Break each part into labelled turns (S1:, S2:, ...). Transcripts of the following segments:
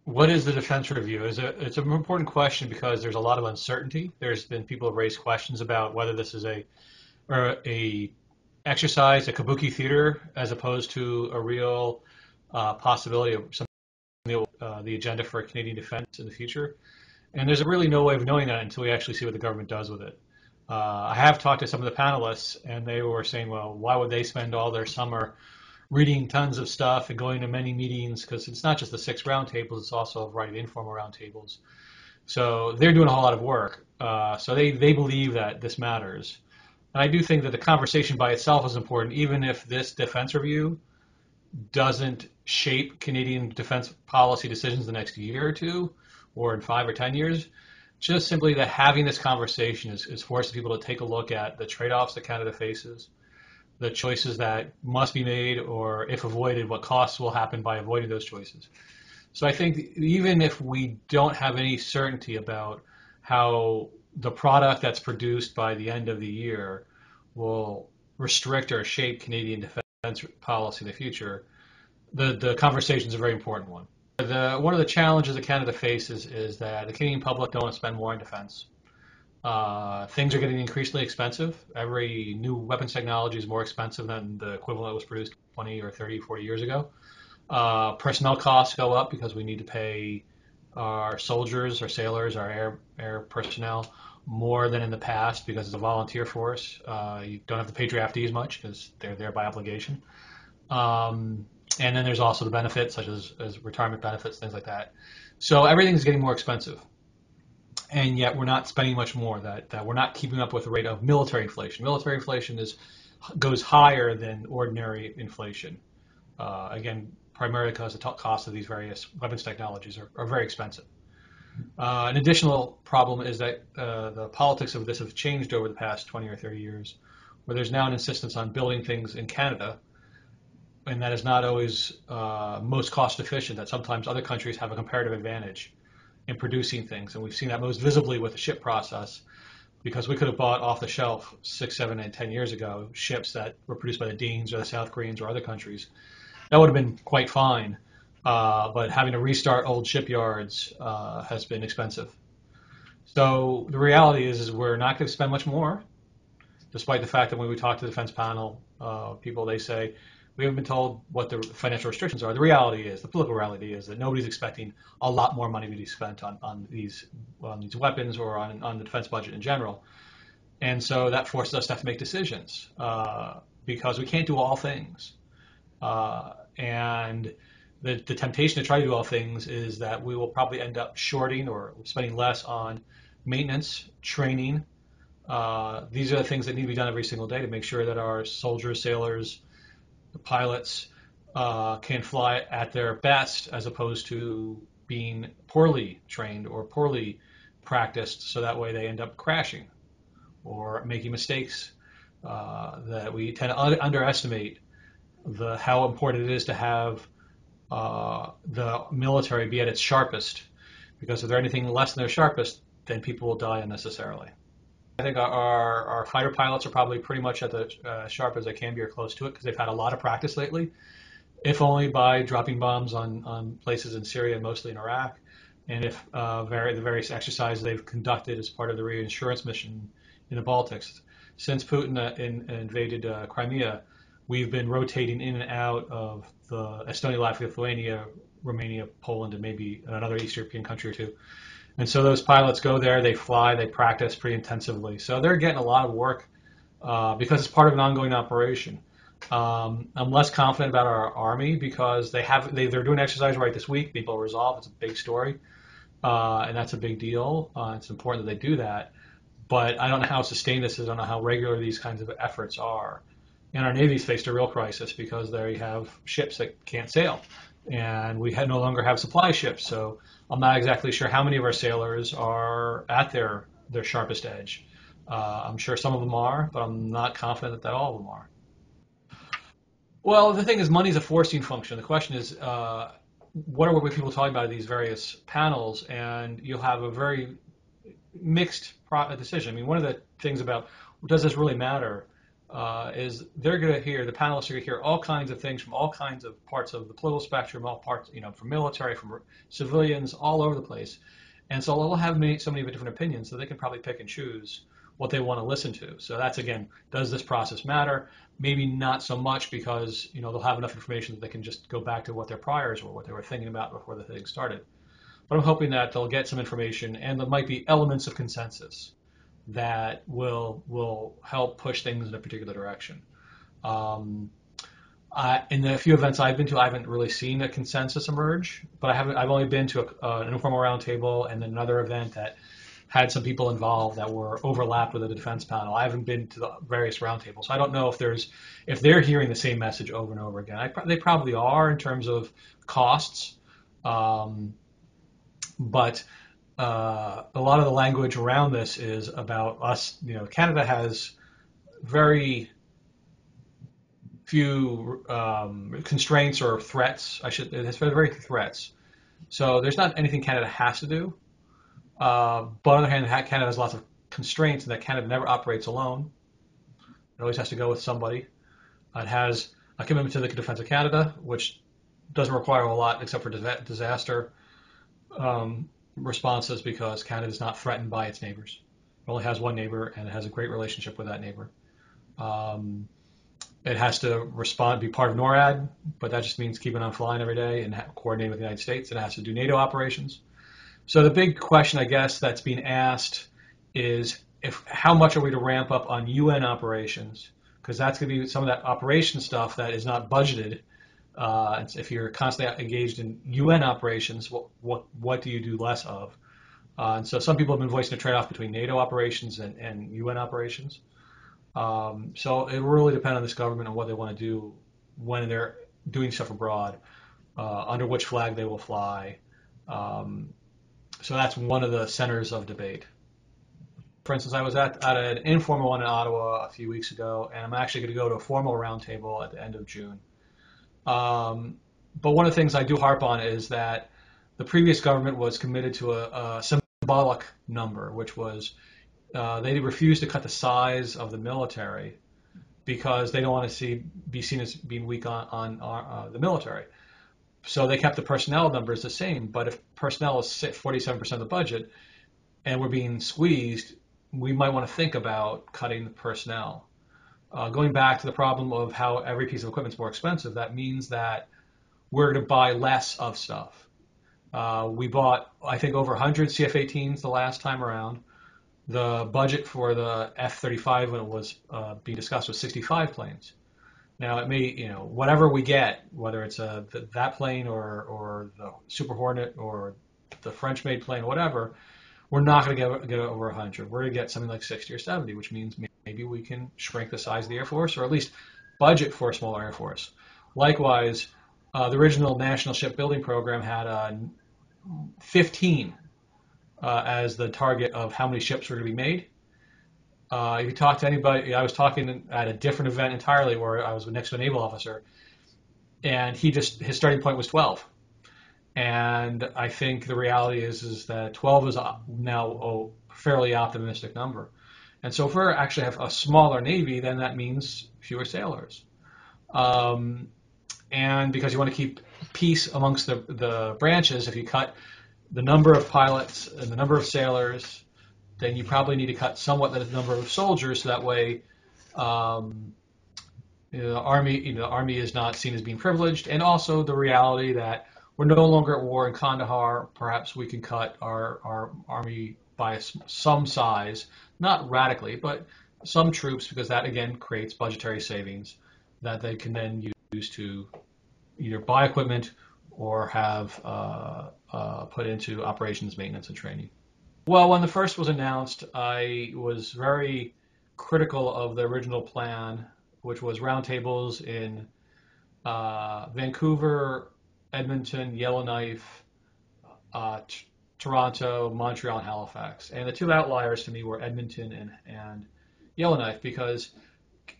S1: What is the defense review? It's an important question because there's a lot of uncertainty. There's been people have raised questions about whether this is a exercise, a kabuki theater, as opposed to a real possibility of something the agenda for Canadian defense in the future. And there's really no way of knowing that until we actually see what the government does with it. I have talked to some of the panelists, and they were saying, well, why would they spend all their summer reading tons of stuff and going to many meetings? Because it's not just the six roundtables, it's also a variety of informal roundtables. So they're doing a whole lot of work. So they believe that this matters. And I do think that the conversation by itself is important, even if this defense review doesn't shape Canadian defense policy decisions the next year or two, or in 5 or 10 years. Just simply that having this conversation is forcing people to take a look at the trade-offs that Canada faces, the choices that must be made, or if avoided, what costs will happen by avoiding those choices. So I think even if we don't have any certainty about how the product that's produced by the end of the year will restrict or shape Canadian defense policy in the future, the conversation is a very important one. One of the challenges that Canada faces is that the Canadian public don't want to spend more on defense. Things are getting increasingly expensive. Every new weapons technology is more expensive than the equivalent that was produced 20 or 30, 40 years ago. Personnel costs go up because we need to pay our soldiers, our sailors, our air personnel more than in the past because it's a volunteer force. You don't have to pay draftees much because they're there by obligation. And then there's also the benefits such as retirement benefits, things like that. So everything's getting more expensive. And yet we're not spending much more, that we're not keeping up with the rate of military inflation. Military inflation goes higher than ordinary inflation. Again, primarily because the cost of these various weapons technologies are very expensive. An additional problem is that the politics of this have changed over the past 20 or 30 years, where there's now an insistence on building things in Canada, and that is not always most cost efficient, that sometimes other countries have a comparative advantage in producing things. And we've seen that most visibly with the ship process, because we could have bought off the shelf 6, 7, and 10 years ago ships that were produced by the Danes or the South Koreans or other countries. That would have been quite fine. But having to restart old shipyards has been expensive. So the reality is we're not going to spend much more, despite the fact that when we talk to the defense panel people, they say, we haven't been told what the financial restrictions are. The reality is, the political reality is that nobody's expecting a lot more money to be spent on these weapons or on the defense budget in general. And so that forces us to have to make decisions because we can't do all things. And the temptation to try to do all things is that we will probably end up shorting or spending less on maintenance, training. These are the things that need to be done every single day to make sure that our soldiers, sailors, the pilots can fly at their best, as opposed to being poorly trained or poorly practiced, so that way they end up crashing or making mistakes. That we tend to underestimate how important it is to have the military be at its sharpest, because if they're anything less than their sharpest, then people will die unnecessarily. I think our fighter pilots are probably pretty much at the sharp as they can be or close to it, because they've had a lot of practice lately, if only by dropping bombs on places in Syria and mostly in Iraq, and if the various exercises they've conducted as part of the reinsurance mission in the Baltics. Since Putin invaded Crimea, we've been rotating in and out of the Estonia, Latvia, Lithuania, Romania, Poland, and maybe another East European country or two. And so those pilots go there, they fly, they practice pretty intensively. So they're getting a lot of work because it's part of an ongoing operation. I'm less confident about our Army because they're doing exercise right this week. People resolve. It's a big story, and that's a big deal. It's important that they do that. But I don't know how sustained this is. I don't know how regular these kinds of efforts are. And our Navy's faced a real crisis because they have ships that can't sail, and we no longer have supply ships. So I'm not exactly sure how many of our sailors are at their sharpest edge. I'm sure some of them are, but I'm not confident that all of them are. Well, the thing is, money is a forcing function. The question is, what are people talking about in these various panels? And you'll have a very mixed decision. I mean, one of the things about, does this really matter? is they're going to hear, the panelists are going to hear all kinds of things from all kinds of parts of the political spectrum, all parts, from military, from civilians, all over the place. And so they'll have so many different opinions that they can probably pick and choose what they want to listen to. So that's, again, does this process matter? Maybe not so much, because they'll have enough information that they can just go back to what their priors were, what they were thinking about before the thing started. But I'm hoping that they'll get some information, and there might be elements of consensus that will help push things in a particular direction. Um, in the few events I've been to, I haven't really seen a consensus emerge, but I've only been to an informal roundtable and then another event that had some people involved that were overlapped with the defense panel. I haven't been to the various roundtables, so I don't know if they're hearing the same message over and over again. They probably are in terms of costs, but a lot of the language around this is about us. Canada has very few constraints or threats. It has very few threats. So there's not anything Canada has to do. But on the other hand, Canada has lots of constraints, and that Canada never operates alone. It always has to go with somebody. It has a commitment to the Defense of Canada, which doesn't require a lot except for disaster responses, because Canada is not threatened by its neighbors. It only has one neighbor, and it has a great relationship with that neighbor. It has to respond, be part of NORAD, but that just means keeping on flying every day and coordinating with the United States. It has to do NATO operations. So the big question, I guess, that's being asked is how much are we to ramp up on UN operations? Because that's going to be some of that operation stuff that is not budgeted. If you're constantly engaged in UN operations, what do you do less of? And so some people have been voicing a trade-off between NATO operations and UN operations. So it will really depend on this government and what they want to do when they're doing stuff abroad, under which flag they will fly. So that's one of the centers of debate. For instance, I was at an informal one in Ottawa a few weeks ago, and I'm actually going to go to a formal roundtable at the end of June. But one of the things I do harp on is that the previous government was committed to a symbolic number, which was they refused to cut the size of the military because they don't want to be seen as being weak on the military. So they kept the personnel numbers the same. But if personnel is 47% of the budget and we're being squeezed, we might want to think about cutting the personnel. Going back to the problem of how every piece of equipment is more expensive, that means that we're going to buy less of stuff. We bought, I think, over 100 CF-18s the last time around. The budget for the F-35 when it was being discussed was 65 planes. Now it may, whatever we get, whether it's that plane or the Super Hornet or the French-made plane or whatever, we're not going to get over 100. We're going to get something like 60 or 70, which means maybe we can shrink the size of the Air Force, or at least budget for a smaller Air Force. Likewise, the original National Shipbuilding Program had 15 as the target of how many ships were going to be made. If you talk to anybody, I was talking at a different event entirely where I was next to a naval officer, and his starting point was 12. And I think the reality is that 12 is now a fairly optimistic number. And so if we actually have a smaller Navy, then that means fewer sailors. And because you want to keep peace amongst the branches, if you cut the number of pilots and the number of sailors, then you probably need to cut somewhat the number of soldiers, so that way the army is not seen as being privileged. And also the reality that we're no longer at war in Kandahar. Perhaps we can cut our army by some size, not radically, but some troops, because that again creates budgetary savings that they can then use to either buy equipment or have put into operations, maintenance, and training. Well, when the first was announced, I was very critical of the original plan, which was roundtables in Vancouver, Edmonton, Yellowknife, Toronto, Montreal, and Halifax. And the two outliers to me were Edmonton and Yellowknife, because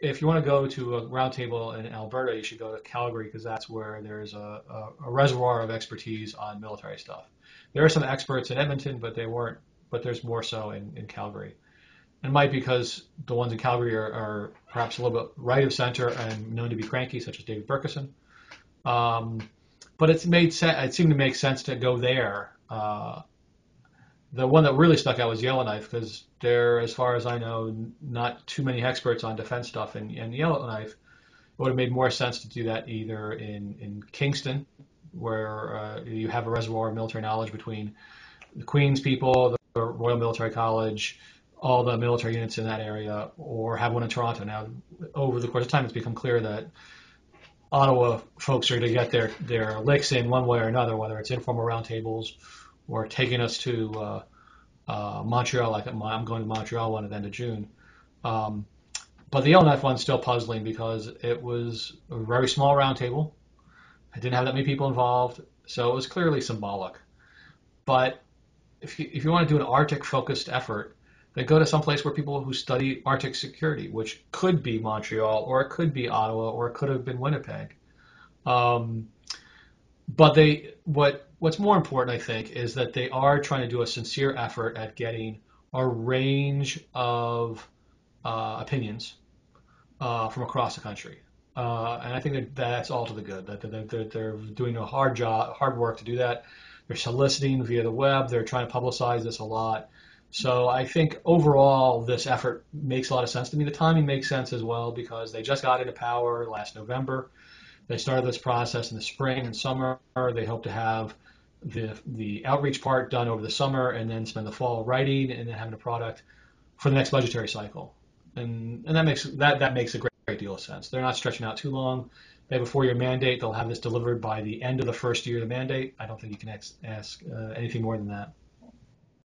S1: if you want to go to a roundtable in Alberta, you should go to Calgary, because that's where there's a reservoir of expertise on military stuff. There are some experts in Edmonton, but there's more so in Calgary. It might be because the ones in Calgary are perhaps a little bit right of center and known to be cranky, such as David Berkison. Um, but it's made sense. It seemed to make sense to go there. The one that really stuck out was Yellowknife because there, as far as I know, not too many experts on defense stuff. And Yellowknife, it would have made more sense to do that either in Kingston, where you have a reservoir of military knowledge between the Queen's people, the Royal Military College, all the military units in that area, or have one in Toronto. Now, over the course of time, it's become clear that Ottawa folks are going to get their licks in one way or another, whether it's informal roundtables or taking us to Montreal. Like I'm going to Montreal one at the end of June. Um, but the LNF one's still puzzling because it was a very small roundtable. It didn't have that many people involved, so it was clearly symbolic. But if you want to do an Arctic focused effort, then go to some place where people who study Arctic security, which could be Montreal or it could be Ottawa or it could have been Winnipeg. Um, but what's more important, I think, is that they are trying to do a sincere effort at getting a range of opinions from across the country. And I think that's all to the good. That they're doing a hard work to do that. They're soliciting via the web. They're trying to publicize this a lot. So I think overall this effort makes a lot of sense to me. The timing makes sense as well because they just got into power last November. They started this process in the spring and summer. They hope to have the outreach part done over the summer and then spend the fall writing and then having a product for the next budgetary cycle. And that makes a great deal of sense. They're not stretching out too long. They have a 4-year mandate. They'll have this delivered by the end of the first year of the mandate. I don't think you can ask anything more than that.